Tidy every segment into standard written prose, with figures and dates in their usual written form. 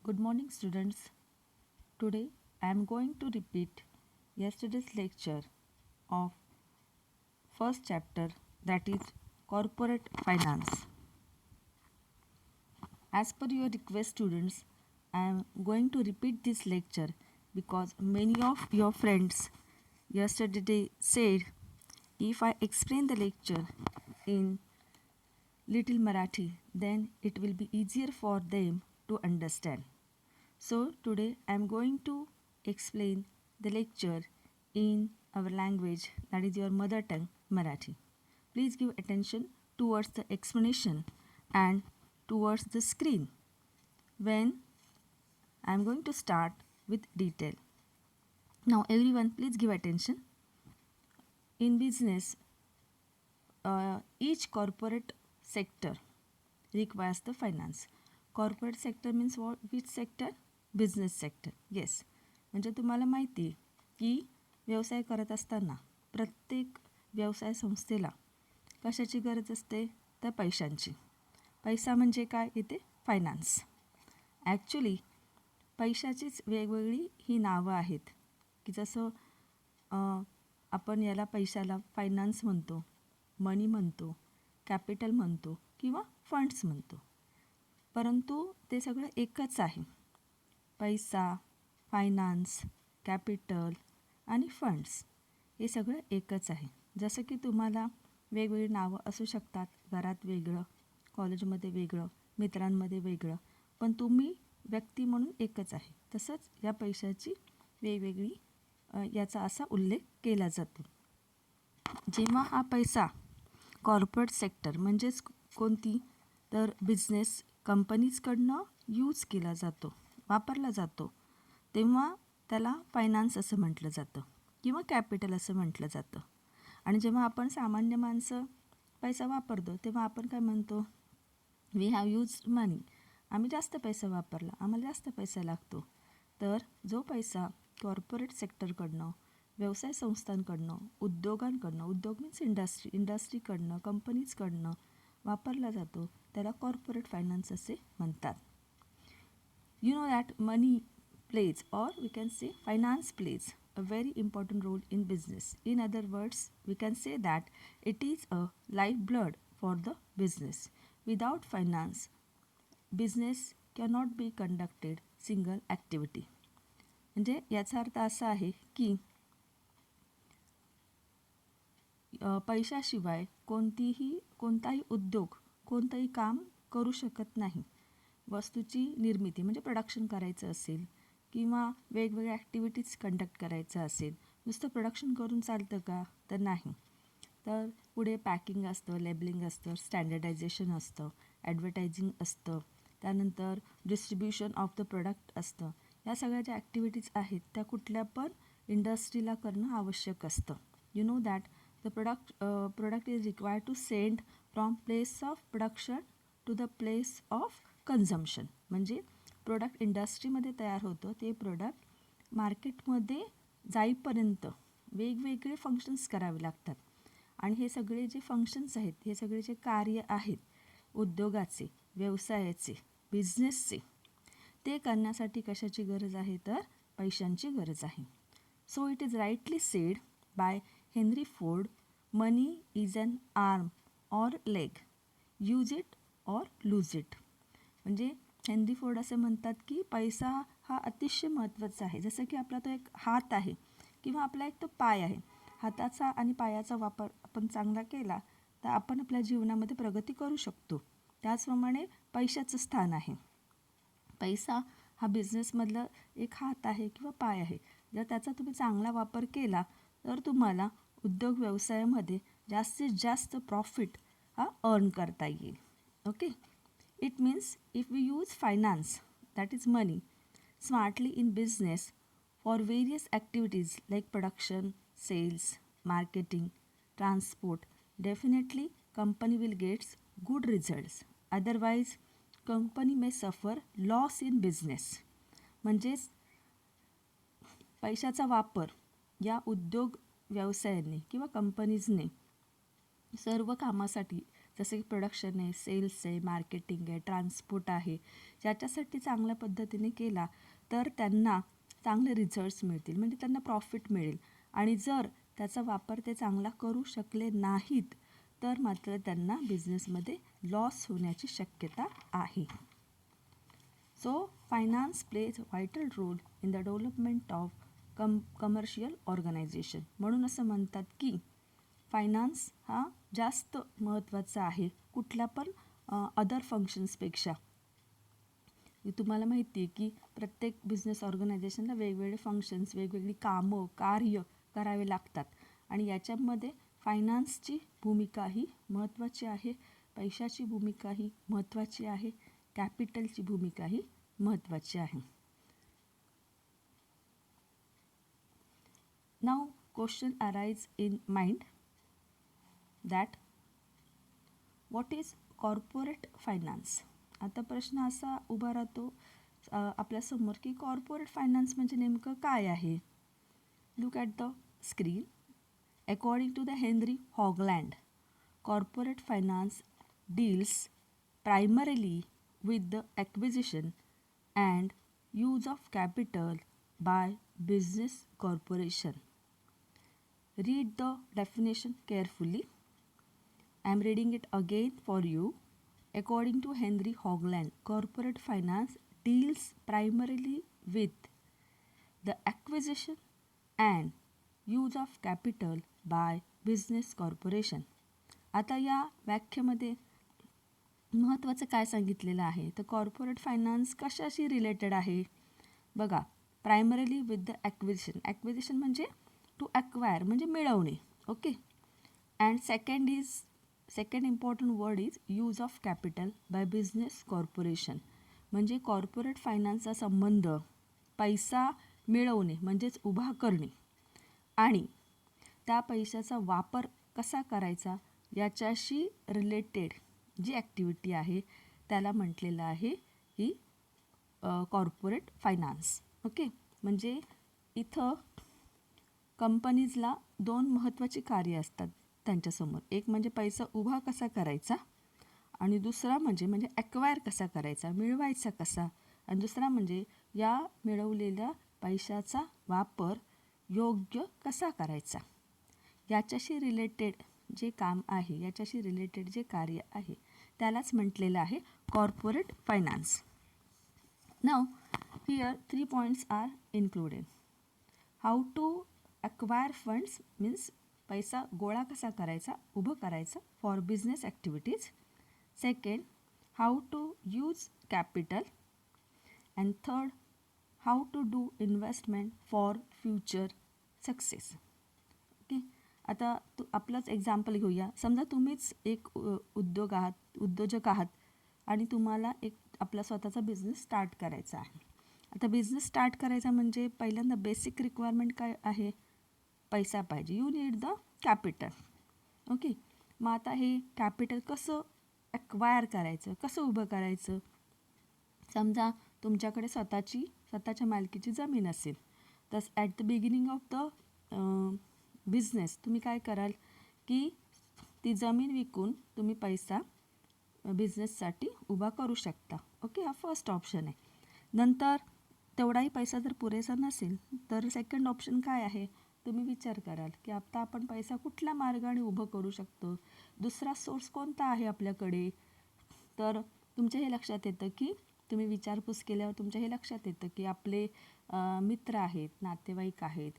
Good morning, students. Today I am going to repeat yesterday's lecture of first chapter, that is corporate finance. As per your request, students, I am going to repeat this lecture because many of your friends yesterday said if I explain the lecture in little Marathi, then it will be easier for them to understand. So today I am going to explain the lecture in our language, that is your mother tongue, Marathi. Please give attention towards the explanation and towards the screen when I am going to start with detail. Now everyone please give attention. In business, each corporate sector requires the finance. Corporate sector means what? Which sector? Business sector. Yes. म्हणजे तुम्हाला माहिती आहे की व्यवसाय करत असताना प्रत्येक व्यवसाय संस्थेला कशाची गरज असते? तर पैशांची. पैसा म्हणजे काय? इथे फायनान्स. ॲक्च्युली पैशाचीच वेगवेगळी ही नावं आहेत की जसं आपण याला पैशाला फायनान्स म्हणतो, मनी म्हणतो, कॅपिटल म्हणतो किंवा फंड्स म्हणतो. परंतु ते सगळं एकच आहे. पैसा, फायनान्स, कॅपिटल आणि फंड्स हे सगळं एकच आहे. जसं की तुम्हाला वेगवेगळी नावं असू शकतात, घरात वेगळं, कॉलेजमध्ये वेगळं, मित्रांमध्ये वेगळं, पण तुम्ही व्यक्ती म्हणून एकच आहे. तसंच या पैशाची वेगवेगळी याचा असा उल्लेख केला जातो. जेव्हा हा पैसा कॉर्पोरेट सेक्टर म्हणजेच कोणती तर बिझनेस कंपनीजकडनं यूज केला जातो, वापरला जातो, तेव्हा त्याला फायनान्स असं म्हटलं जातं किंवा कॅपिटल असं म्हटलं जातं. आणि जेव्हा आपण सामान्य माणसं पैसा वापरतो तेव्हा आपण काय म्हणतो? वी हॅव यूज मनी. आम्ही जास्त पैसा वापरला, आम्हाला जास्त पैसा लागतो. तर जो पैसा कॉर्पोरेट सेक्टरकडनं, व्यवसाय संस्थांकडनं, उद्योगांकडनं, उद्योग मीन्स इंडस्ट्रीकडनं, कंपनीजकडनं वापरला जातो त्याला कॉर्पोरेट फायनान्स असे म्हणतात. You know that money plays, or we can say finance plays, a very important role in business. In other words, we can say that it is a lifeblood for the business. Without finance, business cannot be conducted single activity. म्हणजे याचा अर्थ असा आहे की पैशाशिवाय कोणताही उद्योग कोणतंही काम करू शकत नाही. वस्तूची निर्मिती म्हणजे प्रोडक्शन करायचं असेल किंवा वेगवेगळ्या ॲक्टिव्हिटीज कंडक्ट करायचं असेल, नुसतं प्रोडक्शन करून चालतं का? तर नाही. तर पुढे पॅकिंग असतं, लेबलिंग असतं, स्टँडर्डायझेशन असतं, ॲडव्हर्टायझिंग असतं, त्यानंतर डिस्ट्रीब्युशन ऑफ द प्रोडक्ट असतं. या सगळ्या ज्या ॲक्टिव्हिटीज आहेत त्या कुठल्या पण इंडस्ट्रीला करणं आवश्यक असतं. You know that the product is required to send from place of production to the place of consumption. म्हणजे प्रोडक्ट इंडस्ट्रीमध्ये तयार होतं, ते प्रोडक्ट मार्केटमध्ये जाईपर्यंत वेगवेगळे फंक्शन्स करावे लागतात. आणि हे सगळे जे फंक्शन्स आहेत, हे सगळे जे कार्य आहेत उद्योगाचे, व्यवसायाचे, बिझनेसचे, ते करण्यासाठी कशाची गरज आहे? तर पैशांची गरज आहे. So it is rightly said by Henry Ford, money is an arm or leg, use it or lose it. म्हणजे हेनरी फोर्ड असं म्हणतात की पैसा हा अतिशय महत्त्वाचा आहे. जसं की आपला तो एक हात आहे किंवा आपला एक तो पाय आहे. हाताचा आणि पायाचा वापर आपण चांगला केला तर आपण आपल्या जीवनामध्ये प्रगती करू शकतो. त्याचप्रमाणे पैशाचं स्थान आहे. पैसा हा बिझनेसमधला एक हात आहे किंवा पाय आहे. जर त्याचा तुम्ही चांगला वापर केला तर तुम्हाला उद्योग व्यवसायामध्ये जास्तीत जास्त प्रॉफिट हा अर्न करता येईल. Okay. It means if we use finance, that is money, smartly in business for various activities like production, sales, marketing, transport, definitely company will get good results. Otherwise, company may suffer loss in business. म्हणजेच पैशाचा वापर या उद्योग व्यवसायांनी किंवा कंपनीजने सर्व कामासाठी जसं की प्रोडक्शन आहे, सेल्स आहे, मार्केटिंग आहे, ट्रान्सपोर्ट आहे, ज्याच्यासाठी चांगल्या पद्धतीने केला तर त्यांना चांगले रिझल्ट्स मिळतील, म्हणजे त्यांना प्रॉफिट मिळेल. आणि जर त्याचा वापर ते चांगला करू शकले नाहीत तर मात्र त्यांना बिझनेसमध्ये लॉस होण्याची शक्यता आहे. So finance plays vital role in the development of commercial organization. म्हणून असं म्हणतात की फायनान्स हा जास्त महत्त्वाचा आहे कुठल्या पण अदर फंक्शन्सपेक्षा. तुम्हाला माहिती आहे की प्रत्येक बिझनेस ऑर्गनायझेशनला वेगवेगळे फंक्शन्स, वेगवेगळी कामं, कार्य करावे लागतात आणि याच्यामध्ये फायनान्सची भूमिकाही महत्त्वाची आहे, पैशाची भूमिकाही महत्त्वाची आहे, कॅपिटलची भूमिकाही महत्त्वाची आहे. Now question arise in mind that what is corporate finance. आता प्रश्न असा उभा राहतो आपल्यासमोर की कॉर्पोरेट फायनान्स म्हणजे नेमकं काय आहे. Look at the screen. According to the Henry Hoagland, corporate finance deals primarily with the acquisition and use of capital by business corporation. Read the definition carefully. I am reading it again for you. According to Henry Hogland, corporate finance deals primarily with the acquisition and use of capital by business corporation. आता या व्याख्येमध्ये महत्त्वाचं काय सांगितलेलं आहे तर corporate finance कशाशी related आहे बघा. Primarily with the acquisition. Acquisition म्हणजे टू ॲक्वायर म्हणजे मिळवणे. Okay. And second important word is use of capital by business corporation. म्हणजे कॉर्पोरेट फायनान्सचा संबंध पैसा मिळवणे म्हणजेच उभा करणे आणि त्या पैशाचा वापर कसा करायचा याच्याशी रिलेटेड जी ॲक्टिव्हिटी आहे त्याला म्हटलेलं आहे ही कॉर्पोरेट फायनान्स. ओके. म्हणजे इथं कंपनीजला दोन महत्त्वाची कार्य असतात त्यांच्यासमोर. एक म्हणजे पैसा उभा कसा करायचा आणि दुसरा म्हणजे ॲक्वायर कसा करायचा, मिळवायचा कसा, आणि दुसरा म्हणजे या मिळवलेल्या पैशाचा वापर योग्य कसा करायचा. याच्याशी रिलेटेड जे काम आहे, याच्याशी रिलेटेड जे कार्य आहे त्यालाच म्हटलेलं आहे corporate finance. Now here 3 points are included. How to acquire funds means पैसा गोळा कसा करायचा, उभं करायचं for business activities. Second, how to use capital. And third, how to do investment for future success. Okay. आता आपलंच एक्झाम्पल घेऊया. समजा तुम्हीच एक उद्योजक आहात आणि तुम्हाला एक आपला स्वतःचा बिझनेस स्टार्ट करायचा आहे. आता बिझनेस स्टार्ट करायचा म्हणजे पहिल्यांदा बेसिक रिक्वायरमेंट काय आहे, पैसा पाहिजे. You need the capital. Okay. मग आता हे कॅपिटल कसं ॲक्वायर करायचं, कसं उभं करायचं. समजा तुमच्याकडे स्वतःच्या मालकीची जमीन असेल तर at the beginning of the business तुम्ही काय कराल की ती जमीन विकून तुम्ही पैसा बिझनेससाठी उभा करू शकता. ओके. हा फर्स्ट ऑप्शन आहे. नंतर तेवढाही पैसा जर पुरेसा नसेल तर सेकंड ऑप्शन काय आहे, तुम्ही विचार कराल की आता आपण पैसा कुठल्या मार्गाने उभं करू शकतो, दुसरा सोर्स कोणता आहे आपल्याकडे. तर तुमच्या हे लक्षात येतं की तुम्ही विचारपूस केल्यावर तुमच्या हे लक्षात येतं की आपले मित्र आहेत, नातेवाईक आहेत,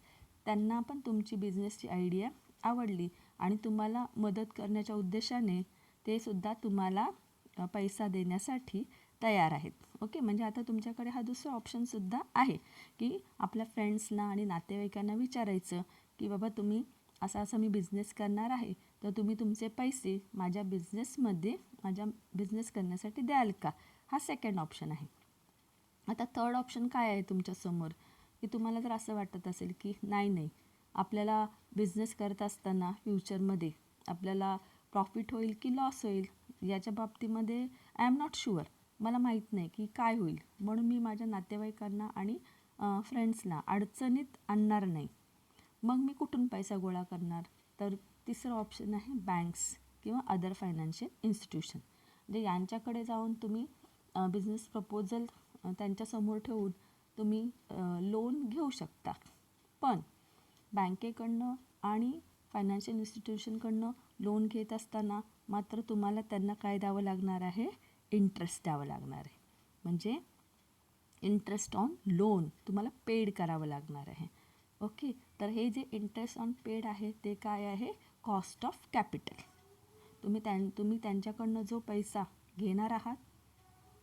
त्यांना पण तुमची बिझनेसची आयडिया आवडली आणि तुम्हाला मदत करण्याच्या उद्देशाने ते सुद्धा तुम्हाला पैसा देण्यासाठी तयार आहेत. ओके. म्हणजे आता तुमच्याकडे हा दुसरा ऑप्शनसुद्धा आहे की आपल्या फ्रेंड्सना आणि नातेवाईकांना विचारायचं की बाबा तुम्ही असं मी बिझनेस करणार आहे तर तुम्ही तुमचे पैसे माझ्या बिझनेस करण्यासाठी द्याल का. हा सेकंड ऑप्शन आहे. आता थर्ड ऑप्शन काय आहे तुमच्यासमोर की तुम्हाला जर असं वाटत असेल की नाही आपल्याला बिझनेस करत असताना फ्युचरमध्ये आपल्याला प्रॉफिट होईल की लॉस होईल याच्या बाबतीमध्ये आय एम नॉट शुअर, मला माहीत नाही की काय होईल, म्हणून मी माझ्या नातेवाईकांना आणि फ्रेंड्सला अडचणीत आणणार नाही. मग मी कुठून पैसा गोळा करणार. तर तिसरं ऑप्शन आहे बँक्स. किंवा अदर फायनान्शियल इन्स्टिट्यूशन. म्हणजे यांच्याकडे जाऊन तुम्ही बिझनेस प्रपोजल त्यांच्यासमोर ठेवून तुम्ही लोन घेऊ शकता. पण बँकेकडनं आणि फायनान्शियल इन्स्टिट्यूशनकडनं लोन घेत असताना मात्र तुम्हाला त्यांना काय द्यावं लागणार आहे, इंटरेस्ट द्यावं लागणार आहे. म्हणजे इंटरेस्ट ऑन लोन तुम्हाला पेड करावं लागणार आहे. ओके, तर हे जे इंटरेस्ट ऑन पेड आहे ते काय आहे, कॉस्ट ऑफ कॅपिटल. तुम्ही त्यांच्याकडनं जो पैसा घेणार आहात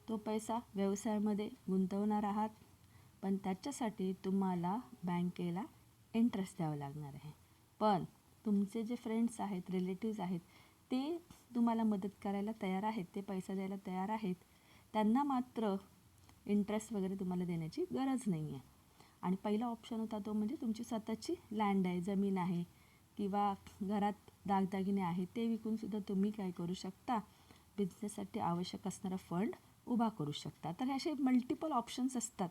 तो पैसा व्यवसायामध्ये गुंतवणार आहात, पण त्याच्यासाठी तुम्हाला बँकेला इंटरेस्ट द्यावं लागणार आहे. पण तुमचे जे फ्रेंड्स आहेत, रिलेटिव्ज आहेत, ते तुम्हाला मदत करायला तयार आहेत, ते पैसा द्यायला तयार आहेत. त्यांना मात्र इंटरेस्ट वगैरे तुम्हाला देण्याची गरज नाही आहे. आणि पहिला ऑप्शन होता तो म्हणजे तुमची स्वतःची लँड आहे, जमीन आहे किंवा घरात दागदागिने आहेत, ते विकूनसुद्धा तुम्ही काय करू शकता, बिझनेससाठी आवश्यक असणारा फंड उभा करू शकता. तर हे असे मल्टिपल ऑप्शन्स असतात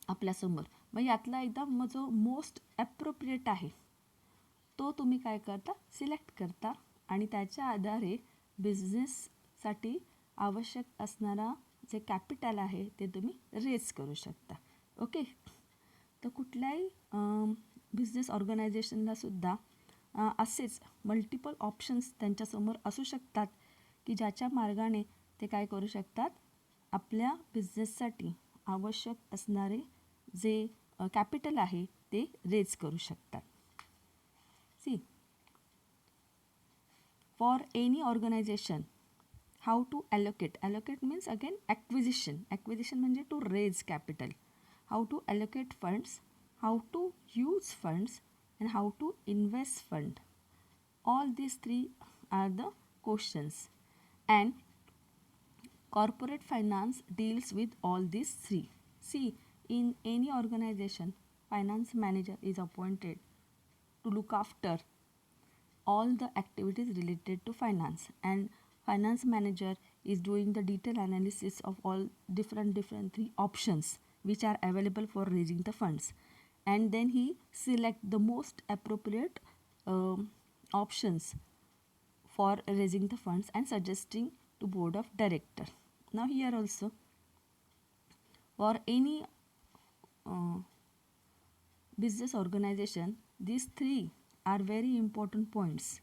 आपल्यासमोर. मग यातला एकदम जो मोस्ट ॲप्रोप्रिएट आहे तो तुम्ही काय करता, सिलेक्ट करता आणि त्याच्या आधारे बिझनेससाठी आवश्यक असणारा जे कॅपिटल आहे ते तुम्ही रेज करू शकता. ओके, तर कुठल्याही बिझनेस ऑर्गनायझेशनलासुद्धा असेच मल्टिपल ऑप्शन्स त्यांच्यासमोर असू शकतात की ज्याच्या मार्गाने ते काय करू शकतात, आपल्या बिझनेससाठी आवश्यक असणारे जे कॅपिटल आहे ते रेज करू शकतात. See, for any organization how to allocate means again acquisition म्हणजे to raise capital, how to allocate funds, how to use funds and how to invest fund. All these three are the questions, and corporate finance deals with all these three. See, in any organization finance manager is appointed to look after all the activities related to finance, and finance manager is doing the detailed analysis of all different three options which are available for raising the funds, and then he select the most appropriate options for raising the funds and suggesting to board of director. Now here also for any business organization these three are very important points.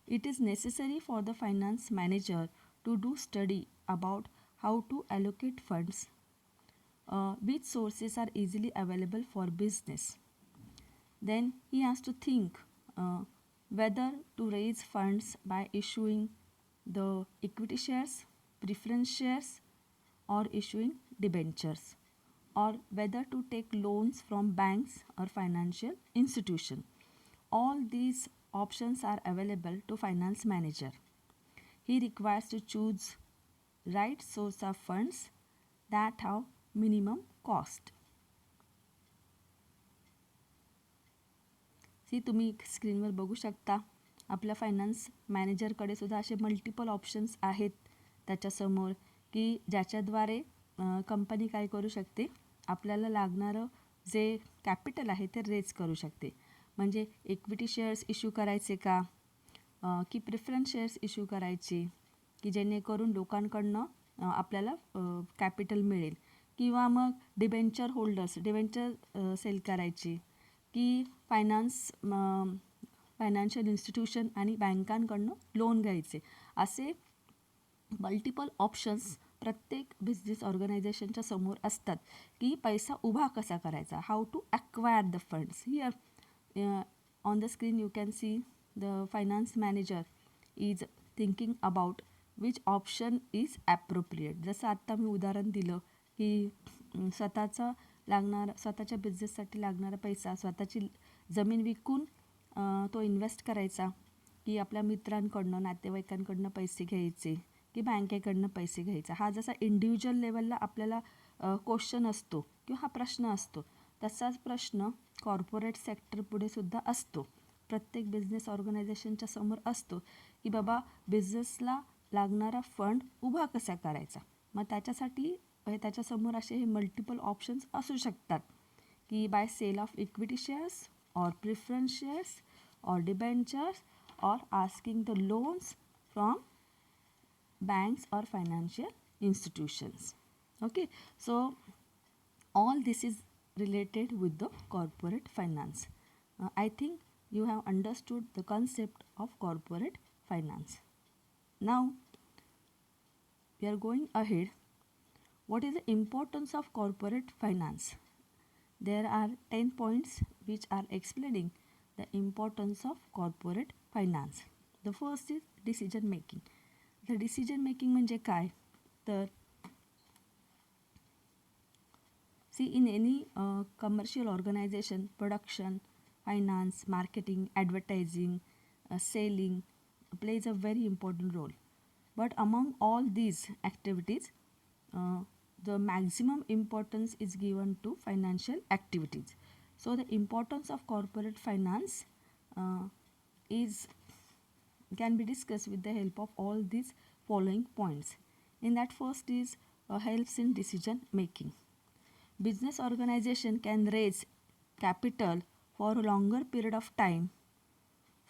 It is necessary for the finance manager to do study about how to allocate funds, which sources are easily available for business. Then he has to think whether to raise funds by issuing the equity shares, preference shares, or issuing debentures, or whether to take loans from banks or financial institution. All these options are available to finance manager. He requires to choose right source of funds that have minimum cost. See, तुम्ही स्क्रीनवर बघू शकता आपल्या finance मॅनेजरकडे सुद्धा असे multiple options आहेत त्याच्यासमोर की ज्याच्याद्वारे कंपनी काय करू शकते, आपल्याला लागणारं जे कॅपिटल आहे ते रेज करू शकते. म्हणजे इक्विटी शेअर्स इश्यू करायचे का, की प्रिफरन्स शेअर्स इश्यू करायचे की जेणेकरून लोकांकडनं आपल्याला कॅपिटल मिळेल, किंवा मग डिबेंचर सेल करायची, की फायनान्शियल इन्स्टिट्यूशन आणि बँकांकडनं लोन घ्यायचे. असे मल्टिपल ऑप्शन्स प्रत्येक बिझनेस ऑर्गनायझेशनच्या समोर असतात की पैसा उभा कसा करायचा, how to acquire the funds. Here on the screen you can see the finance manager is thinking about which option is appropriate. जसं आत्ता मी उदाहरण दिलं की स्वतःच्या बिझनेससाठी लागणारा पैसा स्वतःची जमीन विकून तो इन्व्हेस्ट करायचा, की आपल्या मित्रांकडनं नातेवाईकांकडनं पैसे घ्यायचे, की बँकेकडनं पैसे घ्यायचा. हा जसा इंडिव्हिज्युअल लेवलला आपल्याला क्वेश्चन असतो किंवा हा प्रश्न असतो, तसाच प्रश्न कॉर्पोरेट सेक्टर पुढे सुद्धा असतो, प्रत्येक बिझनेस ऑर्गनायझेशनच्या समोर असतो की बाबा बिझनेसला लागणारा फंड उभा कसा करायचा. मग त्याच्यासमोर असे हे मल्टिपल ऑप्शन्स असू शकतात की by sale of equity shares, or preference shares, or debentures, or asking the loans from banks or financial institutions. Okay, so all this is related with the corporate finance. I think you have understood the concept of corporate finance. Now we are going ahead. What is the importance of corporate finance? There are 10 points which are explaining the importance of corporate finance. The first is decision making. The decision making म्हणजे काय तर see in any commercial organization, production, finance, marketing, advertising, selling plays a very important role. But among all these activities, the maximum importance is given to financial activities. So the importance of corporate finance is can be discussed with the help of all these following points. In that, first is helps in decision making. Business organization can raise capital for a longer period of time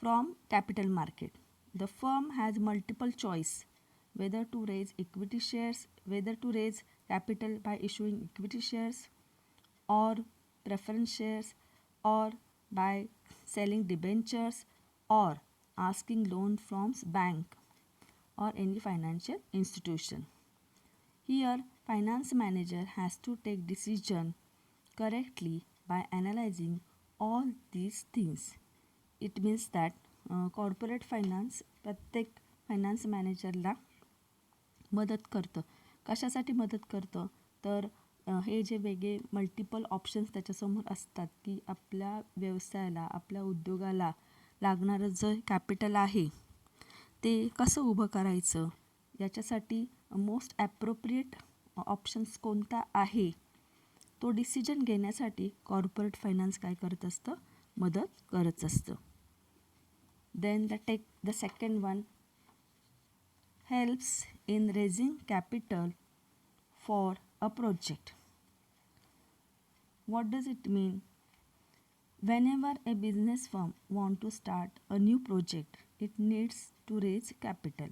from capital market. The firm has multiple choice whether to raise equity shares, whether to raise capital by issuing equity shares or preference shares, or by selling debentures, or asking loan from bank or any financial institution. Here, finance manager has to take decision correctly by analyzing all these things. It means that corporate finance प्रत्येक finance मॅनेजरला मदत करतं. कशासाठी मदत करतं तर हे जे वेगळे मल्टिपल ऑप्शन्स त्याच्यासमोर असतात की आपल्या व्यवसायाला, आपल्या उद्योगाला लागणारं जे कॅपिटल आहे ते कसं उभं करायचं, याच्यासाठी मोस्ट ॲप्रोप्रिएट ऑप्शन्स कोणता आहे तो डिसिजन घेण्यासाठी कॉर्पोरेट फायनान्स काय करत असतं, मदत करत असतं. Then the second one helps in raising capital for a project. What does it mean? Whenever a business firm wants to start a new project, it needs to raise capital.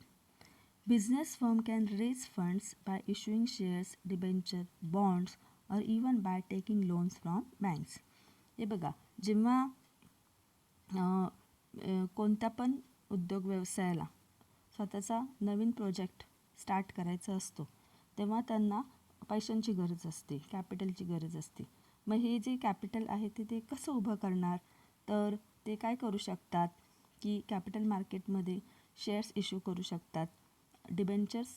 Business firm can raise funds by issuing shares, debenture, bonds, or even by taking loans from banks. हे बघा, जेव्हा कोणत्या पण उद्योग व्यवसायाला स्वतःचा नवीन project start करायचा असतो तेव्हा त्यांना पैशांची गरज असते, कॅपिटलची गरज असते. मग हे जे कॅपिटल आहे ते कसं उभं करणार, तर ते काय करू शकतात की कॅपिटल मार्केटमध्ये शेअर्स इश्यू करू शकतात, डिबेंचर्स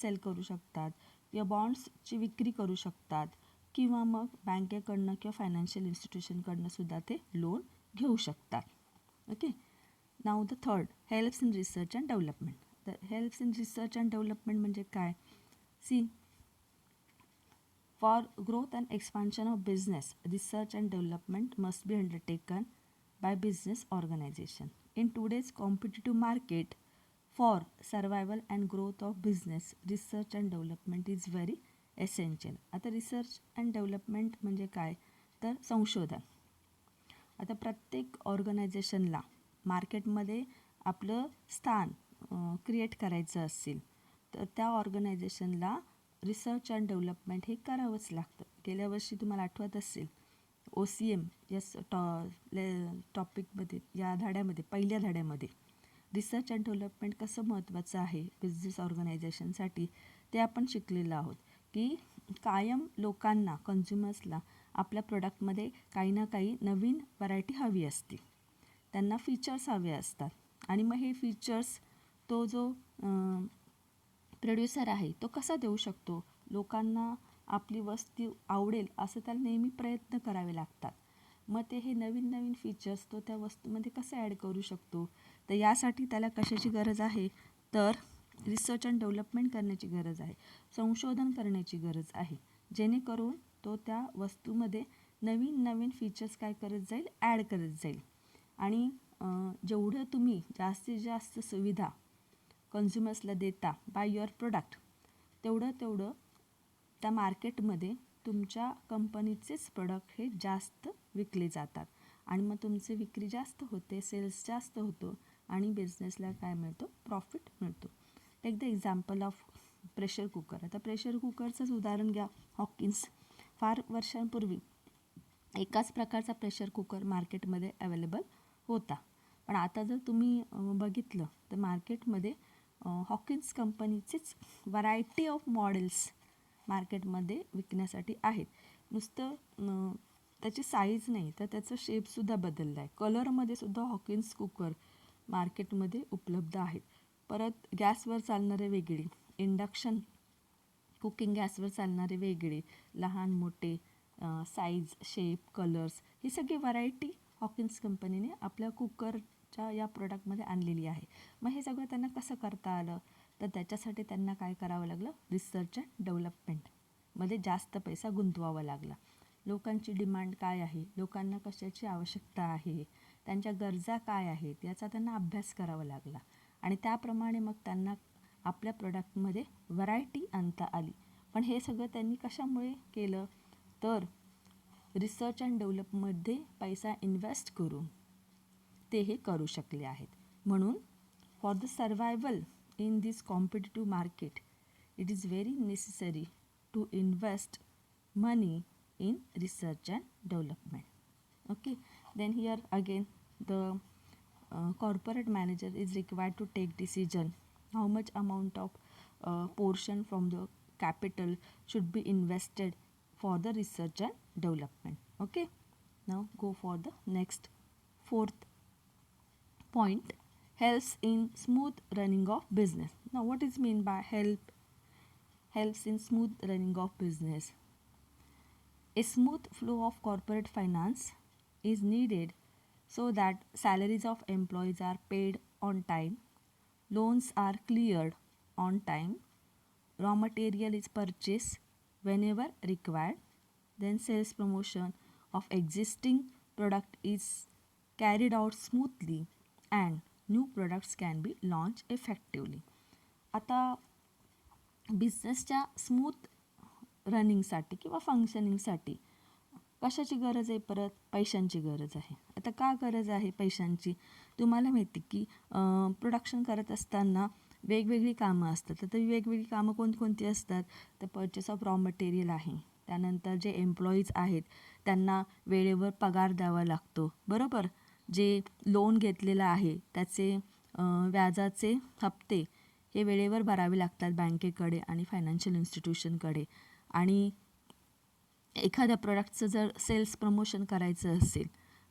सेल करू शकतात, किंवा बॉन्ड्सची विक्री करू शकतात, किंवा मग बँकेकडनं किंवा फायनान्शियल इन्स्टिट्यूशनकडनं सुद्धा ते लोन घेऊ शकतात. Okay, now the third helps in research and development. तर helps in research and development म्हणजे काय? See, for growth and expansion of business, research and development must be undertaken by business organization. In today's competitive market, for survival and growth of business, research and development is very essential. आता research and development म्हणजे काय तर संशोधन. आता प्रत्येक ऑर्गनायझेशनला मार्केटमध्ये आपलं स्थान क्रिएट करायचं असेल तर त्या ऑर्गनायझेशनला रिसर्च अँड डेव्हलपमेंट हे करावंच लागतं. गेल्या वर्षी तुम्हाला आठवत असेल OCM टॉपिकमध्ये, या धड्यामध्ये, पहिल्या धड्यामध्ये रिसर्च अँड डेव्हलपमेंट कसं महत्त्वाचं आहे बिझनेस ऑर्गनायझेशनसाठी ते आपण शिकलेलो आहोत की कायम लोकांना, कन्झ्युमर्सला आपल्या प्रोडक्टमध्ये काही ना काही नवीन व्हरायटी हवी असते, त्यांना फीचर्स हवे असतात. आणि मग हे फीचर्स तो जो प्रोड्युसर आहे तो कसा देऊ शकतो, लोकांना आपली वस्तू आवडेल असं त्याला नेहमी प्रयत्न करावे लागतात. मग ते हे नवीन नवीन फीचर्स तो त्या वस्तूमध्ये कसं ॲड करू शकतो, तर यासाठी त्याला कशाची गरज आहे तर रिसर्च अँड डेव्हलपमेंट करण्याची गरज आहे, संशोधन करण्याची गरज आहे, जेणेकरून तो त्या वस्तूमध्ये नवीन नवीन फीचर्स काय करत जाईल, ॲड करत जाईल. आणि जेवढं तुम्ही जास्तीत जास्त सुविधा कन्झ्युमर्सला देता बाय युअर प्रोडक्ट, तेवढं त्या मार्केटमध्ये तुमच्या कंपनीचेच प्रोडक्ट हे जास्त विकले जातात आणि मग तुमचे विक्री जास्त होते, सेल्स जास्त होतो आणि बिझनेसला काय मिळतो, प्रॉफिट मिळतो. Take the example of pressure cooker. आता प्रेशर कुकरचंच उदाहरण घ्या. हॉकिन्स. फार वर्षांपूर्वी एकाच प्रकारचा प्रेशर कुकर मार्केटमध्ये अवेलेबल होता. पण आता जर तुम्ही बघितलं तर मार्केटमध्ये हॉकिन्स कंपनीचेच व्हरायटी ऑफ मॉडेल्स मार्केटमध्ये विकण्यासाठी आहेत. नुसतं त्याची साईज नाही तर त्याचं शेपसुद्धा बदलला आहे. कलरमध्ये सुद्धा हॉकिन्स कुकर मार्केटमध्ये उपलब्ध आहेत. परत गॅसवर चालणारे वेगळे, इंडक्शन कुकिंग गॅसवर चालणारे वेगळे, लहान मोठे साईज, शेप, कलर्स, ही सगळी व्हरायटी हॉकिन्स कंपनीने आपल्या कुकरच्या या प्रोडक्टमध्ये आणलेली आहे. मग हे सगळं त्यांना कसं करता आलं, तर त्याच्यासाठी त्यांना काय करावं लागलं, रिसर्च अँड डेव्हलपमेंटमध्ये जास्त पैसा गुंतवावा लागला. लोकांची डिमांड काय आहे, लोकांना कशाची आवश्यकता आहे, त्यांच्या गरजा काय आहेत, याचा त्यांना अभ्यास करावा लागला आणि त्याप्रमाणे मग त्यांना आपल्या प्रोडक्टमध्ये व्हरायटी आणता आली. पण हे सगळं त्यांनी कशामुळे केलं, तर रिसर्च अँड डेव्हलपमध्ये पैसा इन्व्हेस्ट करून ते हे करू शकले आहेत. म्हणून for the survival in this competitive market it is very necessary to invest money in research and development. Okay, then here again the corporate manager is required to take decision how much amount of portion from the capital should be invested for the research and development. Okay, now go for the next fourth point, helps in smooth running of business. Now what is mean by helps in smooth running of business? A smooth flow of corporate finance is needed so that salaries of employees are paid on time, loans are cleared on time, raw material is purchased whenever required, then sales promotion of existing product is carried out smoothly and new products can be launched effectively. आता बिझनेसच्या smooth रनिंगसाठी किंवा फंक्शनिंगसाठी कशाची गरज आहे, परत पैशांची गरज आहे. आता का गरज आहे पैशांची, तुम्हाला माहिती की प्रोडक्शन करत असताना वेगवेगळी कामं असतात. तर ती वेगवेगळी कामं कोणकोणती असतात, तर पर्चेस ऑफ रॉ मटेरियल आहे, त्यानंतर जे एम्प्लॉईज आहेत त्यांना वेळेवर पगार द्यावा लागतो, बरोबर. जे लोन घेतलेलं आहे त्याचे व्याजाचे हप्ते हे वेळेवर भरावे लागतात बँकेकडे आणि फायनान्शियल इन्स्टिट्यूशनकडे. आणि एखाद्या प्रोडक्टचं जर सेल्स प्रमोशन करायचं असेल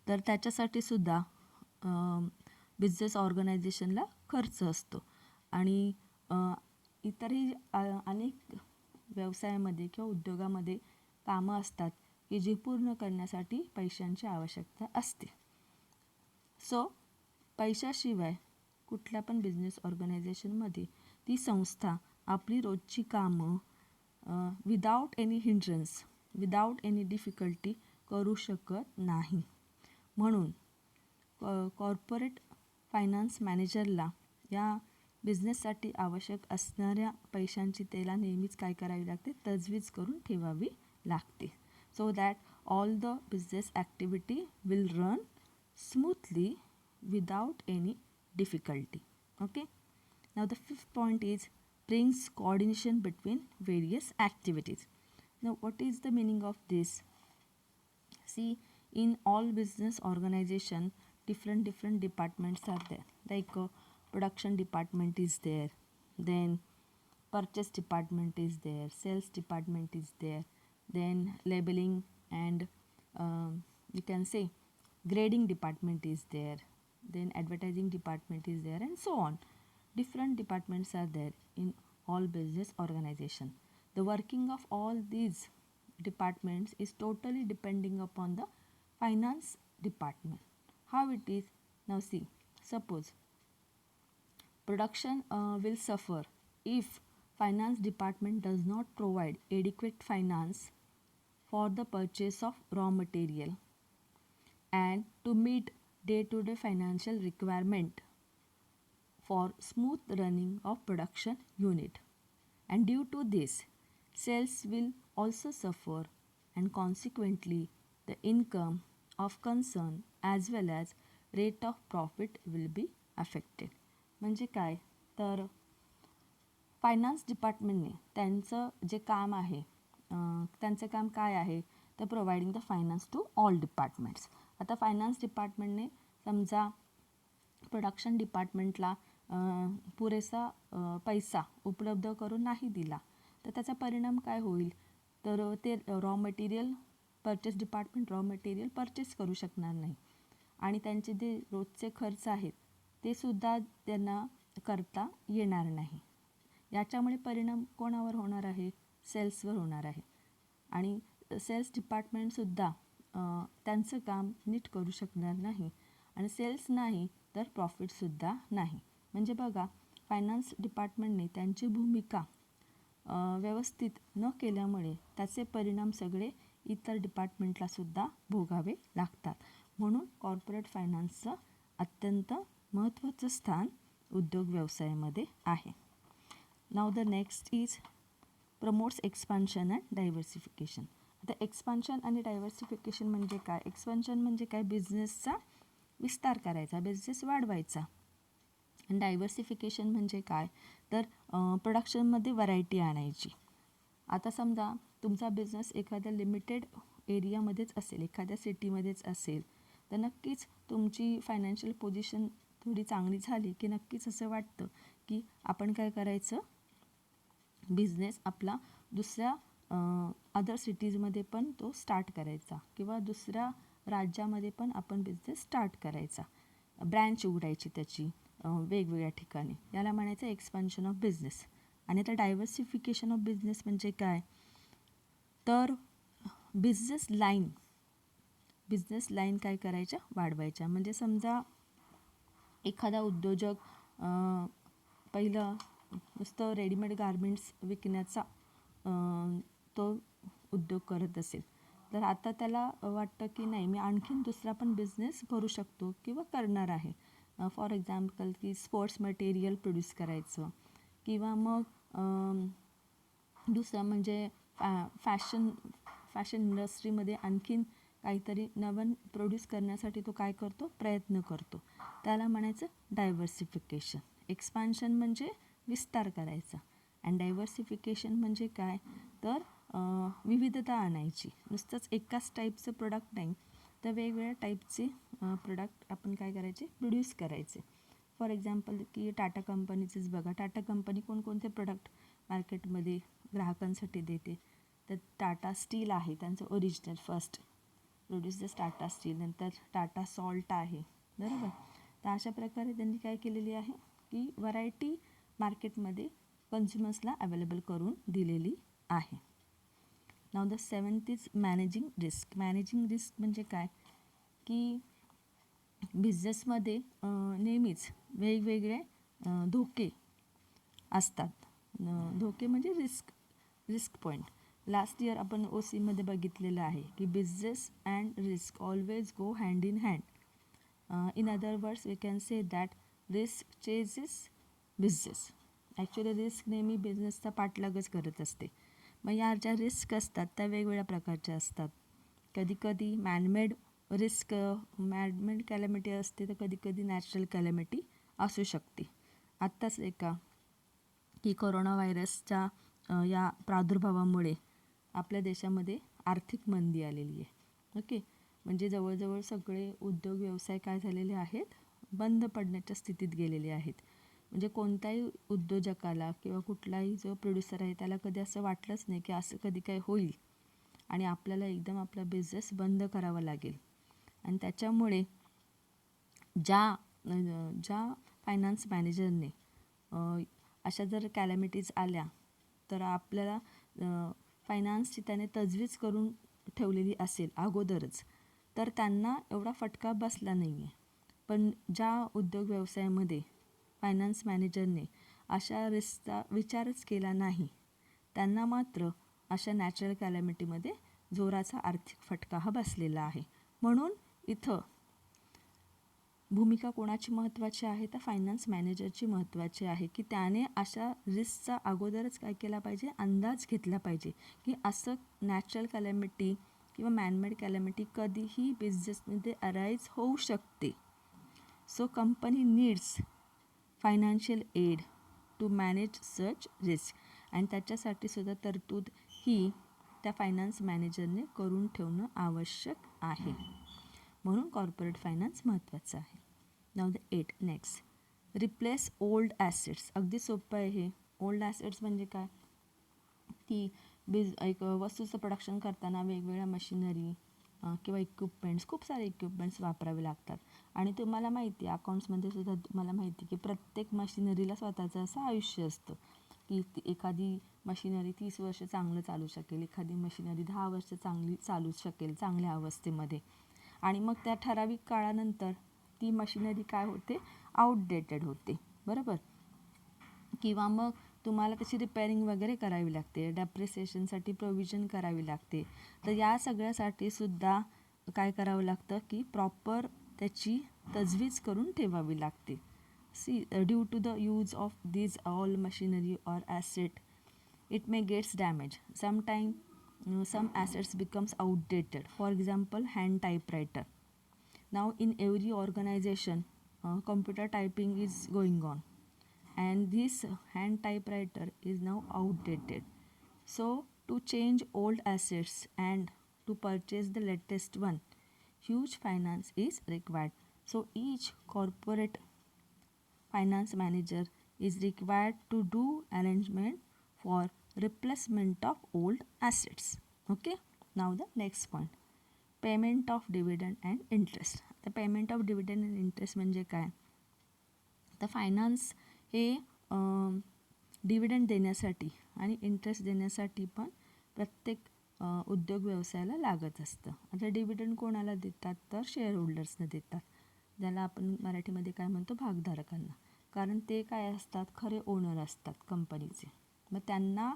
तर त्याच्यासाठी सुद्धा बिझनेस ऑर्गनायझेशनला खर्च असतो. आणि इतरही अनेक व्यवसायामध्ये किंवा उद्योगामध्ये कामं असतात की जी पूर्ण करण्यासाठी पैशांची आवश्यकता असते. सो पैशाशिवाय कुठल्या पण बिझनेस ऑर्गनायझेशनमध्ये ती संस्था आपली रोजची कामं without any hindrance, without any difficulty करू शकत नाही. म्हणून कॉर्पोरेट फायनान्स मॅनेजरला या बिझनेससाठी आवश्यक असणाऱ्या पैशांची त्याला नेहमीच काय करावी लागते, तजवीज करून ठेवावी लागते, so that all the business activity will run smoothly without any difficulty. Okay, now the fifth point is brings coordination between various activities. Now what is the meaning of this? See, in all business organization different departments are there, like production department is there, then purchase department is there, sales department is there, then labeling and you can say grading department is there, then advertising department is there, and so on. Different departments are there in all business organization. The working of all these departments is totally depending upon the finance department. How it is? Now see, suppose production will suffer if finance department does not provide adequate finance for the purchase of raw material and to meet day-to-day financial requirement for smooth running of production unit. And due to this, sales will also suffer and consequently the income of concern as well as rate of profit will be affected. म्हणजे काय तर finance डिपार्टमेंटने त्यांचं जे काम आहे त्यांचं काम काय आहे तर providing the finance to all departments. आता फायनान्स डिपार्टमेंटने समजा प्रोडक्शन डिपार्टमेंटला पुरेसा पैसा उपलब्ध करून नाही दिला तर त्याचा परिणाम काय होईल तर ते raw material purchase department raw material purchase करू शकणार नाही आणि त्यांचे जे रोजचे खर्च आहेत ते सुद्धा त्यांना करता येणार नाही. याच्यामुळे परिणाम कोणावर होणार आहे सेल्सवर होणार आहे आणि सेल्स डिपार्टमेंटसुद्धा त्यांचं काम नीट करू शकणार नाही आणि सेल्स नाही तर प्रॉफिटसुद्धा नाही. म्हणजे बघा फायनान्स डिपार्टमेंटने त्यांची भूमिका व्यवस्थित न केल्यामुळे त्याचे परिणाम सगळे इतर डिपार्टमेंटलासुद्धा भोगावे लागतात. म्हणून कॉर्पोरेट फायनान्सचं अत्यंत महत्त्वाचं स्थान उद्योग व्यवसायामध्ये आहे. नाव the next is promotes expansion and diversification. आता एक्सपान्शन आणि डायव्हर्सिफिकेशन म्हणजे काय? एक्सपान्शन म्हणजे काय बिझनेसचा विस्तार करायचा, बिझनेस वाढवायचा. आणि डायव्हर्सिफिकेशन म्हणजे काय तर प्रोडक्शनमध्ये व्हरायटी आणायची. आता समजा तुमचा बिझनेस एखाद्या लिमिटेड एरियामध्येच असेल, एखाद्या सिटीमध्येच असेल तर नक्कीच तुमची फायनान्शियल पोझिशन थोडी चांगली झाली की नक्कीच असं वाटतं की आपण काय करायचं बिझनेस आपला दुसऱ्या अदर सिटीजमध्ये पण तो स्टार्ट करायचा किंवा दुसऱ्या राज्यामध्ये पण आपण बिझनेस स्टार्ट करायचा, ब्रँच उघडायची त्याची वेगवेगळ्या ठिकाणी. याला म्हणायचं एक्सपान्शन ऑफ बिझनेस. आणि आता डायव्हर्सिफिकेशन ऑफ बिझनेस म्हणजे काय तर बिझनेस लाईन काय करायच्या वाढवायच्या. म्हणजे समजा एखादा उद्योजक पहिलं नुसतं रेडीमेड गारमेंट्स विकण्याचा तो उद्योग करत असेल तर आता त्याला वाटतं की नाही मी आणखीन दुसरा पण बिझनेस करू शकतो किंवा करणार आहे. फॉर एक्झाम्पल की स्पोर्ट्स मटेरियल प्रोड्यूस करायचं किंवा मग दुसरं म्हणजे फॅशन इंडस्ट्रीमध्ये आणखीन काहीतरी नवीन प्रोड्यूस करण्यासाठी तो काय करतो प्रयत्न करतो. त्याला म्हणायचं डायव्हर्सिफिकेशन. एक्सपान्शन म्हणजे विस्तार करायचा अँड डायव्हर्सिफिकेशन म्हणजे काय तर विविधता आणायची. नुसतंच एकाच टाईपचं प्रोडक्ट नाही तर वेगवेगळ्या टाईपचे प्रोडक्ट आपण काय करायचे प्रोड्यूस करायचे. फॉर एक्झाम्पल की टाटा कंपनीचंच बघा, टाटा कंपनी कोणकोणते प्रोडक्ट मार्केटमध्ये ग्राहकांसाठी देते तर टाटा स्टील आहे त्यांचं original first produce the Tata steel. नंतर टाटा सॉल्ट आहे बरोबर. तर अशा प्रकारे त्यांनी काय केलेली आहे की व्हरायटी मार्केटमध्ये कन्झ्युमर्सला अवेलेबल करून दिलेली आहे. नाव the 7th is managing risk. Managing risk म्हणजे काय की बिझनेसमध्ये नेहमीच वेगवेगळे धोके असतात. धोके म्हणजे रिस्क पॉईंट. लास्ट इयर आपण OC मध्ये बघितलेलं आहे की business and risk always go hand in hand. In other words we can say that risk chases business. Actually risk नेहमी बिझनेसचा पाठलागच करत असते. मग या ज्या रिस्क असतात त्या वेगवेगळ्या प्रकारच्या असतात. कधीकधी मॅनमेड कॅलॅमिटी असते तर कधीकधी नॅचरल कॅलॅमिटी असू शकते. आत्ताच एका की कोरोना व्हायरसच्या या प्रादुर्भावामुळे आपल्या देशामध्ये आर्थिक मंदी आलेली आहे. ओके, म्हणजे जवळजवळ सगळे उद्योग व्यवसाय काय झालेले आहेत बंद पडण्याच्या स्थितीत गेलेले आहेत. म्हणजे कोणत्याही उद्योजकाला किंवा कुठलाही जो प्रोड्युसर आहे त्याला कधी असं वाटलंच नाही की असं कधी काय होईल आणि आपल्याला एकदम आपला बिझनेस बंद करावा लागेल. आणि त्याच्यामुळे ज्या फायनान्स मॅनेजरने अशा जर कॅलॅमिटीज आल्या तर आपल्याला फायनान्सची त्याने तजवीज करून ठेवलेली असेल अगोदरच तर त्यांना एवढा फटका बसला नाही आहे. पण ज्या उद्योग व्यवसायामध्ये फायनान्स मॅनेजरने अशा रिस्कचा विचारच केला नाही त्यांना मात्र अशा नॅचरल कॅलॅमिटीमध्ये जोराचा आर्थिक फटका हा बसलेला आहे. म्हणून इथं भूमिका कोणाची महत्त्वाची आहे तर फायनान्स मॅनेजरची महत्त्वाची आहे की त्याने अशा रिस्कचा अगोदरच काय केला पाहिजे अंदाज घेतला पाहिजे की असं नॅचरल कॅलॅमिटी किंवा मॅनमेड कॅलॅमिटी कधीही बिझनेसमध्ये अराईज होऊ शकते. So company needs financial aid to manage such risk. आणि त्याच्यासाठी सुद्धा तरतूद ही त्या फायनान्स मॅनेजरने करून ठेवणं आवश्यक आहे. म्हणून कॉर्पोरेट फायनान्स महत्त्वाचं आहे. नाव the 8 next, replace old assets. अगदी सोपं आहे हे. ओल्ड ॲसेट्स म्हणजे काय, की एक वस्तूचं प्रोडक्शन करताना वेगवेगळ्या मशिनरी किंवा इक्विपमेंट्स, खूप सारे इक्विपमेंट्स वापरावे लागतात. आणि तुम्हाला माहिती आहे अकाउंट्समध्ये सुद्धा तुम्हाला माहिती की प्रत्येक मशिनरीला स्वतःचं असं आयुष्य असतं, की एखादी मशिनरी 30 वर्ष चांगलं चालू शकेल, एखादी मशिनरी 10 वर्ष चांगली चालू शकेल चांगल्या अवस्थेमध्ये. आणि मग त्या ठराविक काळानंतर ती मशिनरी काय होते, आउटडेटेड होते, बरोबर. किंवा मग तुम्हाला त्याची रिपेअरिंग वगैरे करावी लागते, डेप्रिसिएशनसाठी प्रोव्हिजन करावी लागते. तर या सगळ्यासाठी सुद्धा काय करावं लागतं की प्रॉपर त्याची तजवीज करून ठेवावी लागते. Due to the use of these all machinery or asset, it may gets damaged. Sometimes some assets becomes outdated. For example, hand typewriter. Now in every organization, computer typing is going on, and this hand typewriter is now outdated. So to change old assets and to purchase the latest one, huge finance is required. So each corporate finance manager is required to do arrangement for replacement of old assets. Okay, now the next point, payment of dividend and interest. तर payment of dividend and interest म्हणजे काय, तर finance हे dividend देण्यासाठी आणि interest देण्यासाठी पण प्रत्येक उद्योग व्यवसायाला लागत असतं. आता डिव्हिडंड कोणाला देतात, तर शेअर होल्डर्सना देतात, ज्याला आपण मराठीमध्ये काय म्हणतो, भागधारकांना. कारण ते काय असतात, खरे ओनर असतात कंपनीचे. मग त्यांना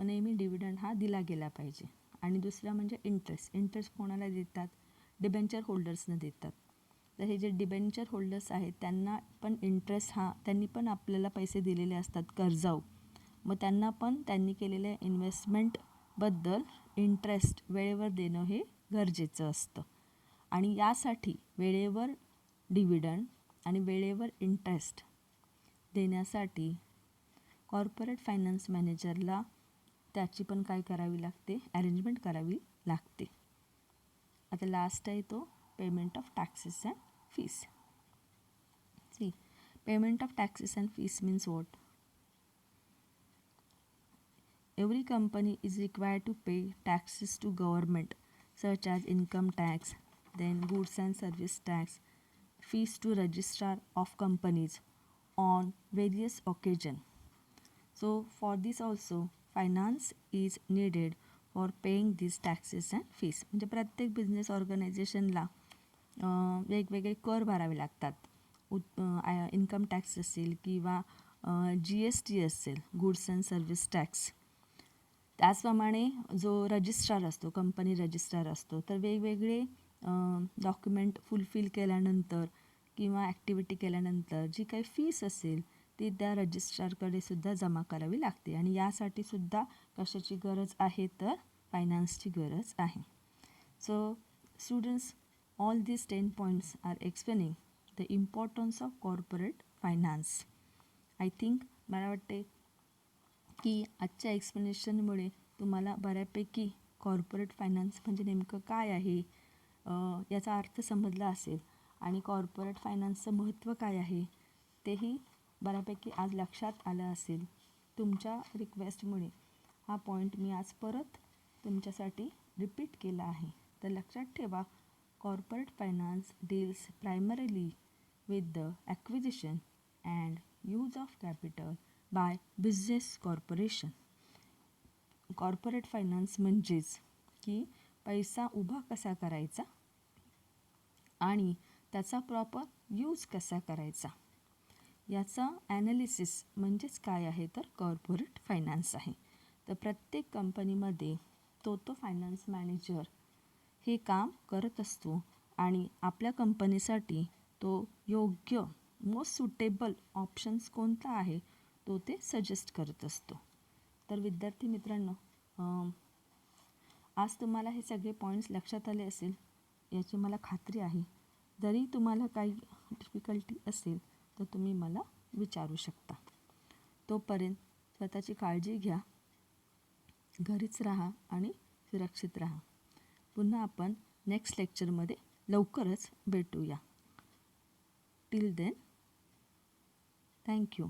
नेहमी डिव्हिडंड हा दिला गेला पाहिजे. आणि दुसरा म्हणजे इंटरेस्ट कोणाला देतात, डिबेंचर होल्डर्सना देतात. तर हे जे डिबेंचर होल्डर्स आहेत त्यांना पण इंटरेस्ट हा, त्यांनी पण आपल्याला पैसे दिलेले असतात कर्जाऊ. मग त्यांना पण त्यांनी केलेल्या इन्व्हेस्टमेंटबद्दल इंटरेस्ट वेळेवर देणं हे गरजेचं असतं. आणि यासाठी वेळेवर डिव्हिडंड आणि वेळेवर इंटरेस्ट देण्यासाठी कॉर्पोरेट फायनान्स मॅनेजरला त्याची पण काय करावी लागते, अरेंजमेंट करावी लागते. आता लास्ट आहे तो payment of taxes and fees. See, payment of taxes and fees means what, every company is required to pay taxes to government such as income tax, then goods and service tax, fees to registrar of companies on various occasions. So for this also finance is needed for paying these taxes and fees. म्हणजे प्रत्येक business ऑर्गनायझेशनला वेगवेगळे कर भरावे लागतात. Income tax असेल किंवा GST असेल, goods and service tax. त्याचप्रमाणे जो रजिस्ट्रार असतो, कंपनी रजिस्ट्रार असतो, तर वेगवेगळे डॉक्युमेंट फुलफिल केल्यानंतर किंवा ॲक्टिव्हिटी केल्यानंतर जी काही फीस असेल ती त्या रजिस्ट्रारकडे सुद्धा जमा करावी लागते. आणि यासाठी सुद्धा कशाची गरज आहे, तर फायनान्सची गरज आहे. So students, all these 10 points are explaining the importance of corporate finance. I think मला वाटते की आजच्या एक्सप्लेनेशनमुळे तुम्हाला बऱ्यापैकी कॉर्पोरेट फायनान्स म्हणजे नेमकं काय आहे याचा अर्थ समजला असेल. आणि कॉर्पोरेट फायनान्सचं महत्त्व काय आहे तेही बऱ्यापैकी आज लक्षात आलं असेल. तुमच्या रिक्वेस्टमुळे हा पॉईंट मी आज परत तुमच्यासाठी रिपीट केला आहे. तर लक्षात ठेवा, corporate finance deals primarily with the acquisition and use of capital by business corporation. Corporate finance म्हणजेच की पैसा उभा कसा करायचा आणि त्याचा प्रॉपर यूज कसा करायचा याचा ॲनालिसिस म्हणजेच काय आहे, तर कॉर्पोरेट फायनान्स आहे. तर प्रत्येक कंपनीमध्ये तो फायनान्स मॅनेजर हे काम करत असतो आणि आपल्या कंपनीसाठी तो योग्य मोस्ट सुटेबल ऑप्शन्स कोणता आहे तो ते सजेस्ट करत असतो. तर विद्यार्थी मित्रांनो, आज तुम्हाला हे सगळे पॉईंट्स लक्षात आले असेल याची मला खात्री आहे. जरी तुम्हाला काही डिफिकल्टी असेल तर तुम्ही मला विचारू शकता. तोपर्यंत स्वतःची काळजी घ्या, घरीच राहा आणि सुरक्षित राहा. पुन्हा आपण नेक्स्ट लेक्चरमध्ये लवकरच भेटूया. Till then, thank you.